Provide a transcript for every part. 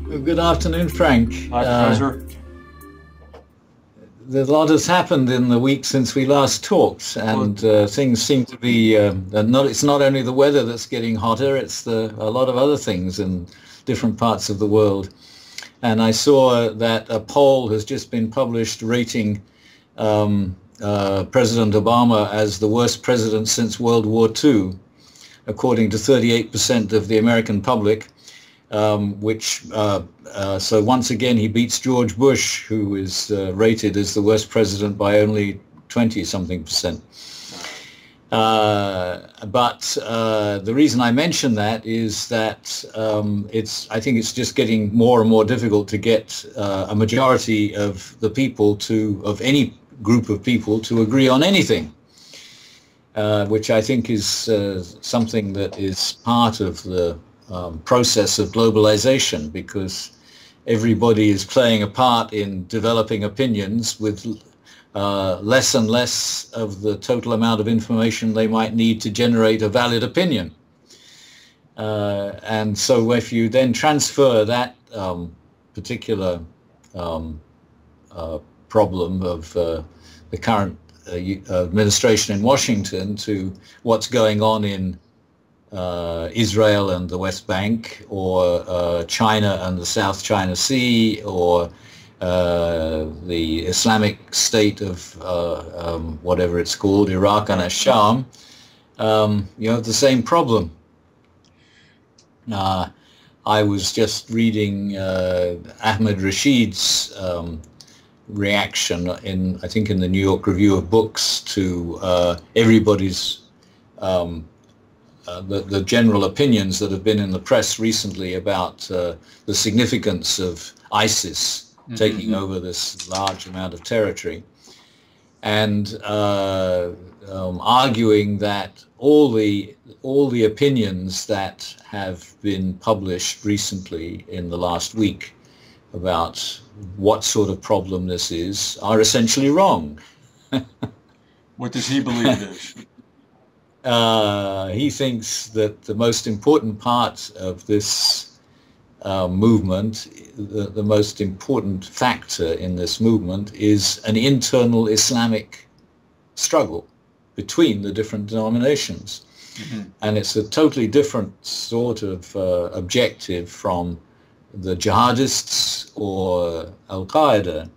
Good afternoon, Frank. Hi, Professor. A lot has happened in the week since we last talked, and things seem to be it's not only the weather that's getting hotter, it's a lot of other things in different parts of the world. And I saw that a poll has just been published rating President Obama as the worst president since World War II, according to 38% of the American public. So once again he beats George Bush, who is rated as the worst president by only 20-something%. But the reason I mention that is that I think it's just getting more and more difficult to get a majority of the people of any group of people to agree on anything, which I think is something that is part of the process of globalization, because everybody is playing a part in developing opinions with less and less of the total amount of information they might need to generate a valid opinion. And so if you then transfer that particular problem of the current administration in Washington to what's going on in Israel and the West Bank, or China and the South China Sea, or the Islamic State of whatever it's called, Iraq and Asham, you have the same problem. I was just reading Ahmed Rashid's reaction I think in the New York Review of Books to everybody's the general opinions that have been in the press recently about the significance of ISIS taking over this large amount of territory, and arguing that all the opinions that have been published recently in the last week about what sort of problem this is are essentially wrong. What does he believe it is? He thinks that the most important part of this movement, the most important factor in this movement, is an internal Islamic struggle between the different denominations. And it's a totally different sort of objective from the jihadists or al-qaeda,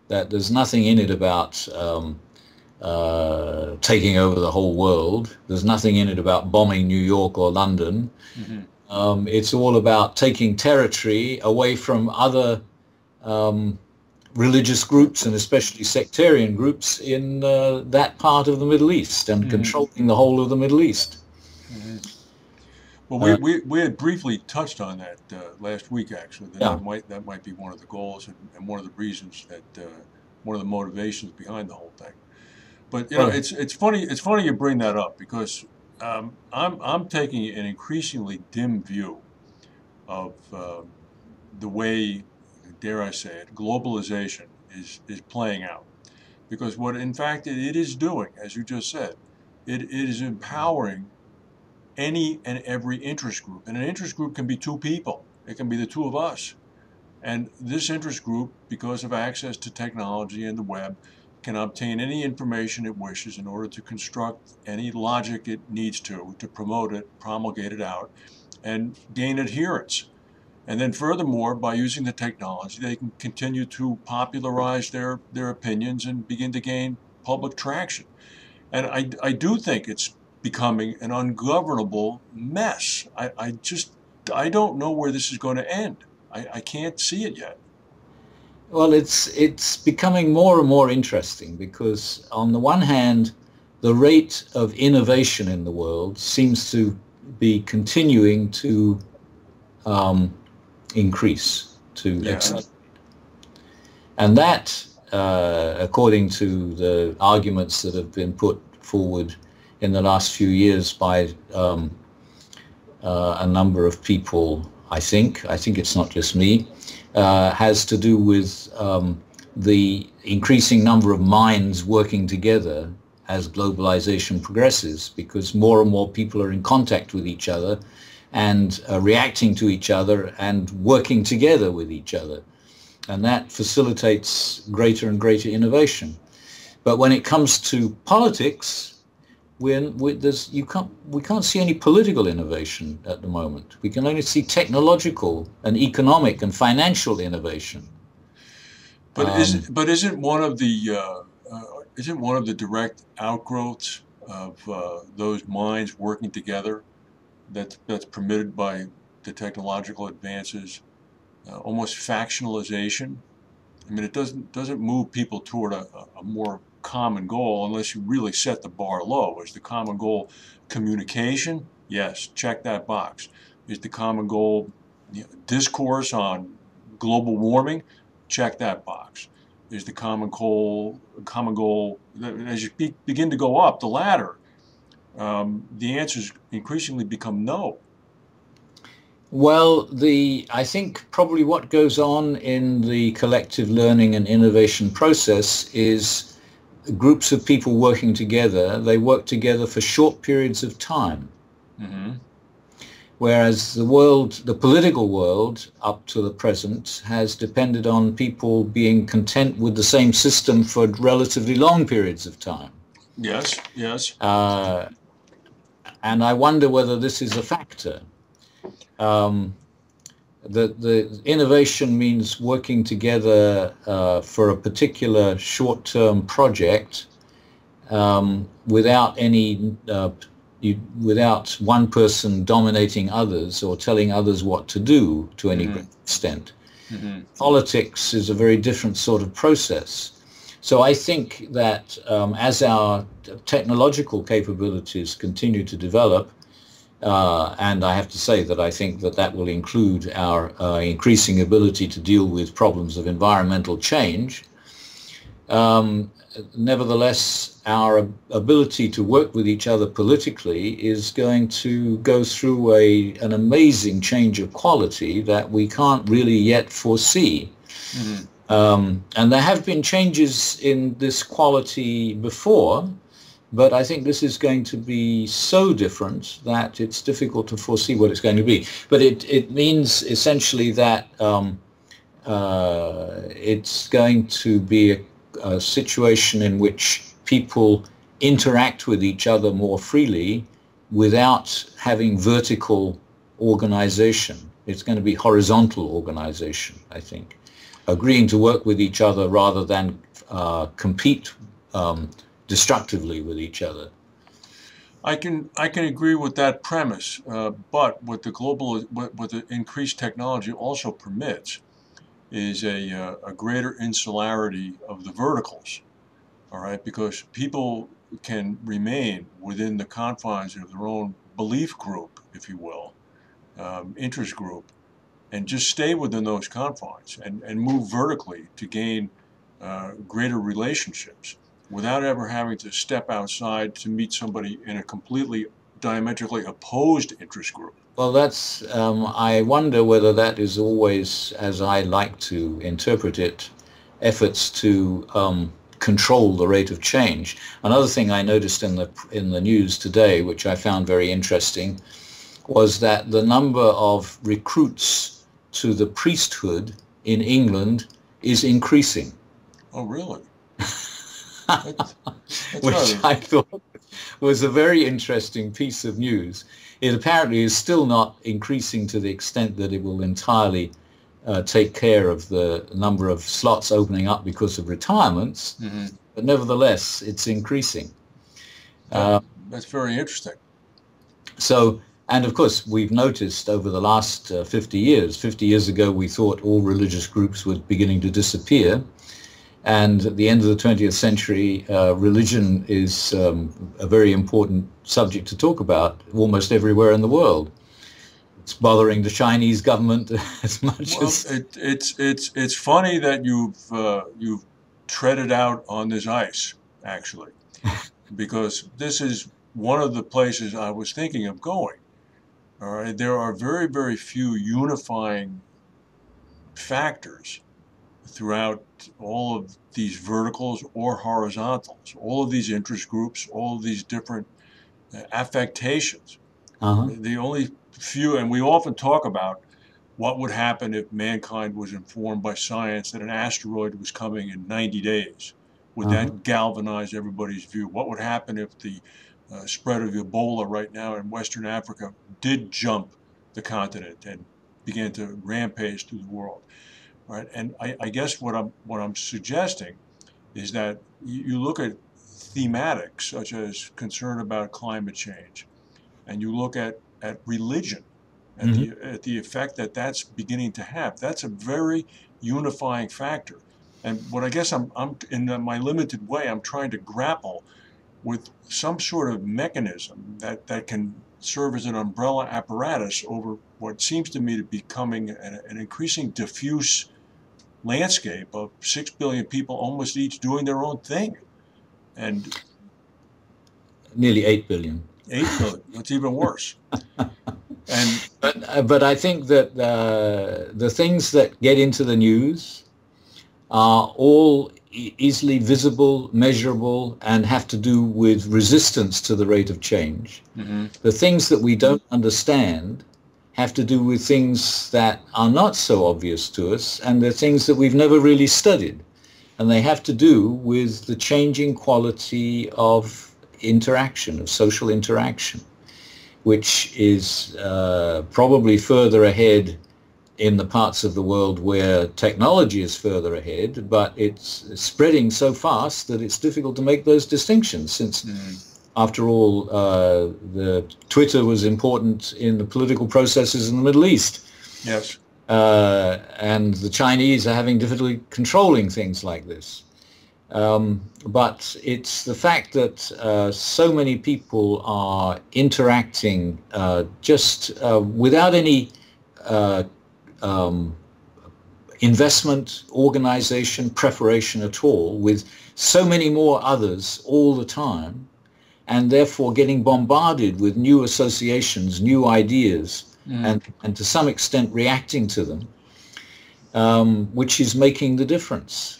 that there's nothing in it about taking over the whole world. There's nothing in it about bombing New York or London. It's all about taking territory away from other religious groups, and especially sectarian groups in that part of the Middle East, and controlling the whole of the Middle East. Well, we had briefly touched on that last week, actually. That might be one of the goals and one of the reasons that one of the motivations behind the whole thing. But you know, it's funny you bring that up, because I'm taking an increasingly dim view of the way, dare I say it, globalization is playing out. Because what in fact it is doing, as you just said, it is empowering any and every interest group. And an interest group can be two people. It can be the two of us. And this interest group, because of access to technology and the web, can obtain any information it wishes in order to construct any logic it needs to promote it, promulgate it out, and gain adherence. And then furthermore, by using the technology, they can continue to popularize their opinions and begin to gain public traction. And I do think it's becoming an ungovernable mess. I don't know where this is going to end. I can't see it yet. Well, it's becoming more and more interesting, because on the one hand, the rate of innovation in the world seems to be continuing to increase, to accelerate. And that, according to the arguments that have been put forward in the last few years by a number of people, I think it's not just me, has to do with the increasing number of minds working together as globalization progresses, because more and more people are in contact with each other, and reacting to each other and working together with each other. And that facilitates greater and greater innovation. But when it comes to politics, we can't see any political innovation at the moment. We can only see technological and economic and financial innovation. But isn't one of the direct outgrowths of those minds working together that's permitted by the technological advances almost factionalization? I mean, it doesn't move people toward a more common goal unless you really set the bar low. Is the common goal communication? Yes, check that box. Is the common goal discourse on global warming? Check that box. Is the common goal as you begin to go up the ladder, the answers increasingly become no. Well, I think probably what goes on in the collective learning and innovation process is groups of people working together. They work together for short periods of time. Mm-hmm. Whereas the political world up to the present has depended on people being content with the same system for relatively long periods of time. Yes, yes. And I wonder whether this is a factor. The innovation means working together for a particular short-term project without without one person dominating others or telling others what to do to any great extent. Mm-hmm. Politics is a very different sort of process. So I think that as our technological capabilities continue to develop, and I have to say that I think that will include our increasing ability to deal with problems of environmental change. Nevertheless, our ability to work with each other politically is going to go through an amazing change of quality that we can't really yet foresee. Mm-hmm. And there have been changes in this quality before, but I think this is going to be so different that it's difficult to foresee what it's going to be. But it means essentially that it's going to be a situation in which people interact with each other more freely without having vertical organization. It's going to be horizontal organization, I think. Agreeing to work with each other rather than compete destructively with each other. I can agree with that premise, but what the increased technology also permits is a greater insularity of the verticals. All right, because people can remain within the confines of their own belief group, if you will, interest group, and just stay within those confines and move vertically to gain greater relationships without ever having to step outside to meet somebody in a completely diametrically opposed interest group. Well, I wonder whether that is always, as I like to interpret it, efforts to control the rate of change. Another thing I noticed in the news today, which I found very interesting, was that the number of recruits to the priesthood in England is increasing. Oh, really? Which I thought was a very interesting piece of news. It apparently is still not increasing to the extent that it will entirely take care of the number of slots opening up because of retirements, but nevertheless, it's increasing. That's very interesting. So, and of course, we've noticed over the last 50 years, 50 years ago, we thought all religious groups were beginning to disappear. And at the end of the 20th century, religion is a very important subject to talk about almost everywhere in the world. It's bothering the Chinese government as much as. It's funny that you've treaded out on this ice, actually, because this is one of the places I was thinking of going. All right, there are very, very few unifying factors throughout all of these verticals or horizontals, all of these interest groups, all of these different affectations Uh-huh. The only few, and we often talk about what would happen if mankind was informed by science that an asteroid was coming in 90 days. Would Uh-huh. that galvanize everybody's view? What would happen if the spread of Ebola right now in Western Africa did jump the continent and began to rampage through the world? Right? And I guess what I'm suggesting is that you look at thematics such as concern about climate change, and you look at religion, Mm-hmm. at the effect that that's beginning to have. That's a very unifying factor. And what I guess I'm in my limited way, I'm trying to grapple with some sort of mechanism that can serve as an umbrella apparatus over what seems to me to be becoming an increasing diffuse landscape of 6 billion people almost each doing their own thing. And Nearly 8 billion. 8 billion, that's even worse. And but I think that the things that get into the news are all easily visible, measurable, and have to do with resistance to the rate of change. mm-hmm. The things that we don't understand have to do with things that are not so obvious to us, and they're things that we've never really studied. And they have to do with the changing quality of interaction, of social interaction, which is probably further ahead in the parts of the world where technology is further ahead, but it's spreading so fast that it's difficult to make those distinctions, since after all, the Twitter was important in the political processes in the Middle East. Yes. And the Chinese are having difficulty controlling things like this. But it's the fact that so many people are interacting just without any investment, organization, preparation at all, with so many more others all the time, and therefore getting bombarded with new associations, new ideas, and to some extent reacting to them, which is making the difference.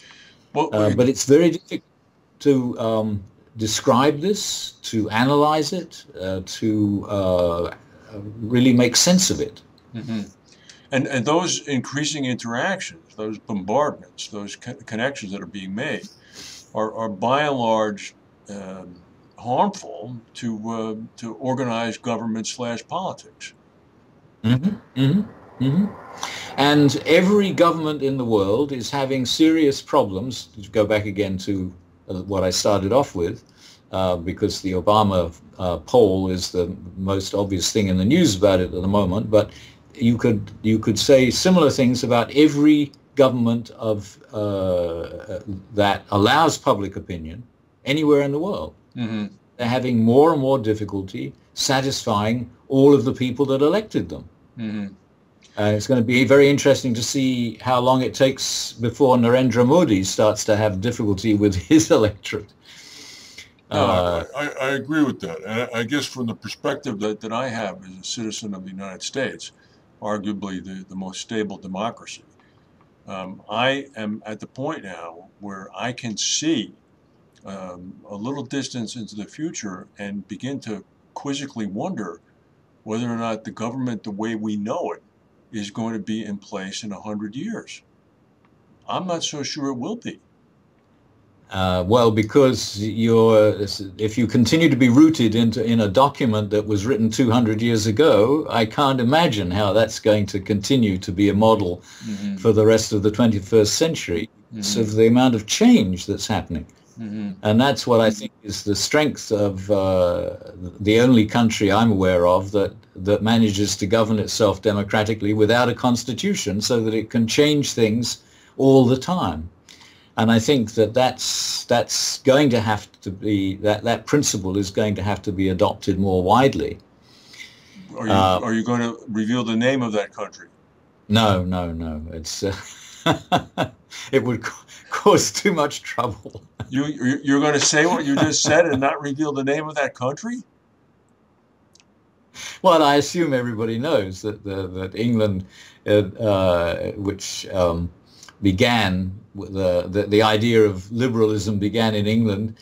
But it's very difficult to describe this, to analyze it, to really make sense of it. Mm-hmm. And those increasing interactions, those bombardments, those connections that are being made are by and large harmful to organized government / politics. Mm-hmm, mm-hmm, mm-hmm. And every government in the world is having serious problems, to go back again to what I started off with, because the Obama poll is the most obvious thing in the news about it at the moment, but you could say similar things about every government of that allows public opinion anywhere in the world. Mm-hmm. They're having more and more difficulty satisfying all of the people that elected them. Mm-hmm. It's going to be very interesting to see how long it takes before Narendra Modi starts to have difficulty with his electorate. I agree with that. And I guess from the perspective that I have as a citizen of the United States, arguably the most stable democracy, I am at the point now where I can see a little distance into the future and begin to quizzically wonder whether or not the government, the way we know it, is going to be in place in 100 years. I'm not so sure it will be. Well, because if you continue to be rooted in a document that was written 200 years ago, I can't imagine how that's going to continue to be a model for the rest of the 21st century. Because of the amount of change that's happening. And that's what I think is the strength of the only country I'm aware of that manages to govern itself democratically without a constitution, so that it can change things all the time. And I think that's going to have to be, that principle is going to have to be adopted more widely. Are you going to reveal the name of that country? No. It's it would cause too much trouble. You're going to say what you just said and not reveal the name of that country? Well, I assume everybody knows that England, which began the idea of liberalism began in England,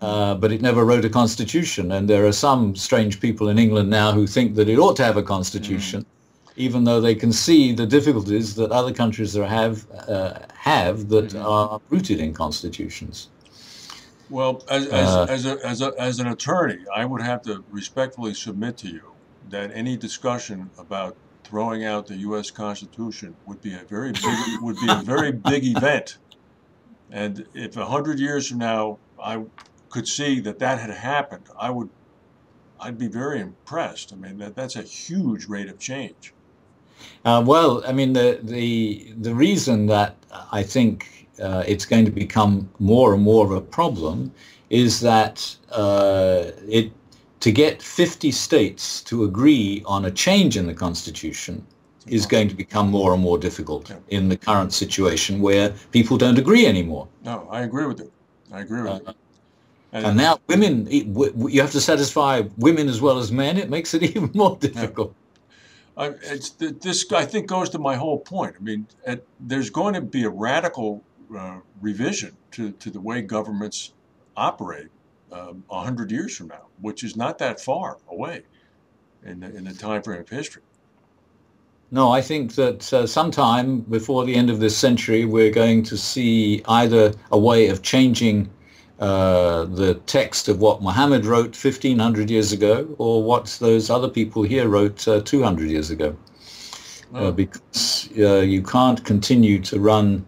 but it never wrote a constitution. And there are some strange people in England now who think that it ought to have a constitution, even though they can see the difficulties that other countries have that are rooted in constitutions. Well, as an attorney, I would have to respectfully submit to you that any discussion about throwing out the U.S. Constitution would be a very big event. And if 100 years from now I could see that had happened, I'd be very impressed. I mean, that's a huge rate of change. Well, I mean, the reason that I think it's going to become more and more of a problem is that to get 50 states to agree on a change in the Constitution is going to become more and more difficult in the current situation where people don't agree anymore. No, I agree with you. I agree with you. And now women, you have to satisfy women as well as men. It makes it even more difficult. This, I think, goes to my whole point. I mean, there's going to be a radical revision to the way governments operate 100 years from now, which is not that far away in the time frame of history. No, I think that sometime before the end of this century, we're going to see either a way of changing the text of what Muhammad wrote 1,500 years ago, or what those other people here wrote 200 years ago. Because you can't continue to run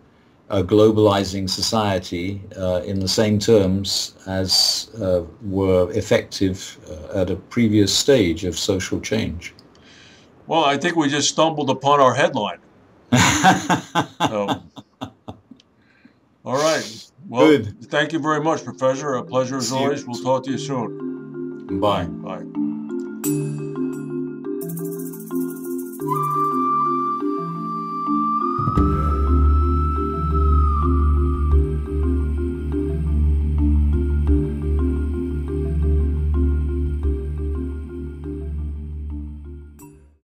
a globalizing society in the same terms as were effective at a previous stage of social change. Well, I think we just stumbled upon our headline. So, all right. Well, good. Thank you very much, Professor. A pleasure as always. We'll talk to you soon. Bye. Bye.